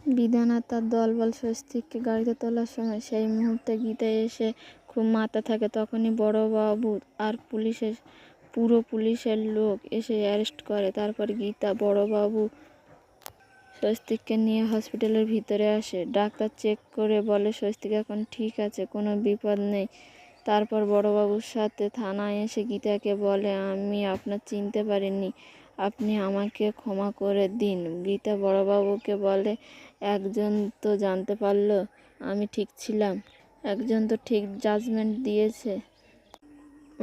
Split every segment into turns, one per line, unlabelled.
বিধান আর তার দলবল স্বস্তিককে গাড়িতে তোলার সময় সেই মুহূর্তে গীতা এসে খুব মাথা থাকে। তখনই বড়োবাবু আর পুরো পুলিশের লোক এসে অ্যারেস্ট করে। তারপর গীতা বড়োবাবু স্বস্তিককে নিয়ে হসপিটালের ভিতরে আসে। ডাক্তার চেক করে বলে স্বস্তিক এখন ঠিক আছে, কোনো বিপদ নেই। তারপর বড়োবাবুর সাথে থানায় এসে গীতাকে বলে আমি আপনার চিনতে পারিনি, আপনি আমাকে ক্ষমা করে দিন। গীতা বড়োবাবুকে বলে একজন তো জানতে পারলো আমি ঠিক ছিলাম, একজন তো ঠিক জাজমেন্ট দিয়েছে,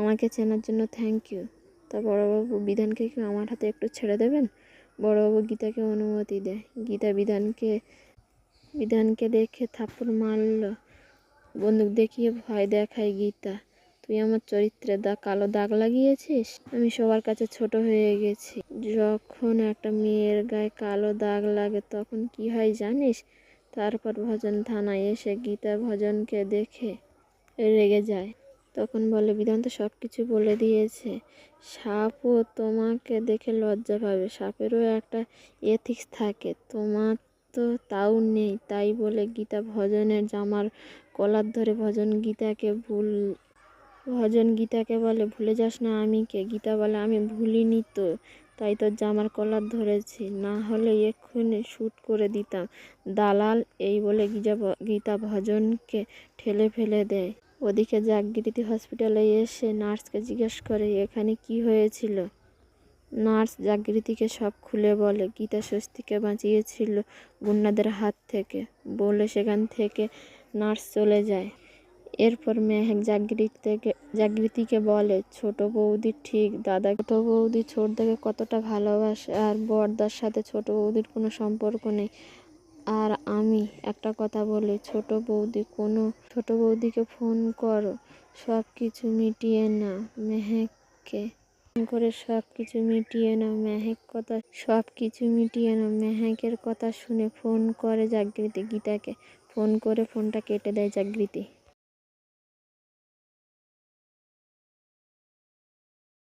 আমাকে চেনার জন্য থ্যাংক ইউ। তা বড়োবাবু বিধানকে কি আমার হাতে একটু ছেড়ে দেবেন? বড়োবাবু গীতাকে অনুমতি দেয়। গীতা বিধানকে দেখে থাপ্পড় মারল, বন্দুক দেখিয়ে ভয় দেখায়। গীতা, তুই আমার চরিত্রে কালো দাগ লাগিয়েছিস। আমি সবার কাছে ছোট হয়ে গেছি। যখন একটা মেয়ের গায়ে কালো দাগ লাগে তখন কি হয় জানিস? তারপর ভজন থানায় এসে গীতা ভজনকে দেখে রেগে যায়। তখন বলে বিধান তো সব কিছু বলে দিয়েছে, সাপও তোমাকে দেখে লজ্জা পাবে, সাপেরও একটা এথিক্স থাকে, তোমার তো তাও নেই। তাই বলে গীতা ভজনের জামার কলার ধরে ভজন গীতাকে বলে ভুলে যাস না আমি কে। গীতা বলে আমি ভুলিনি তো, তাই তোর জামার কলার ধরেছি, না হলে এক্ষুনি শ্যুট করে দিতাম দালাল। এই বলে গীতা ভজনকে ঠেলে ফেলে দেয়। ওদিকে জাগৃতি হসপিটালে এসে নার্সকে জিজ্ঞেস করে এখানে কি হয়েছিল। নার্স জাগৃতিকে সব খুলে বলে গীতা স্বস্তিককে বাঁচিয়েছিল গুন্ডাদের হাত থেকে। বলে সেখান থেকে নার্স চলে যায়। এরপর মেহেক জাগৃতিকে বলে ছোট বৌদি ঠিক দাদা, ছোট বৌদি ছোটদাকে কতটা ভালোবাসে, আর বড়দার সাথে ছোট বৌদির কোনো সম্পর্ক নেই। আর আমি একটা কথা বলি, ছোট বৌদিকে ফোন করো, সব কিছু মিটিয়ে নাও। মেহেককে ফোন করে সব কিছু মিটিয়ে নাও। মেহেকের কথা শুনে ফোন করে জাগৃতি গীতাকে। ফোন করে ফোনটা কেটে দেয় জাগৃতি।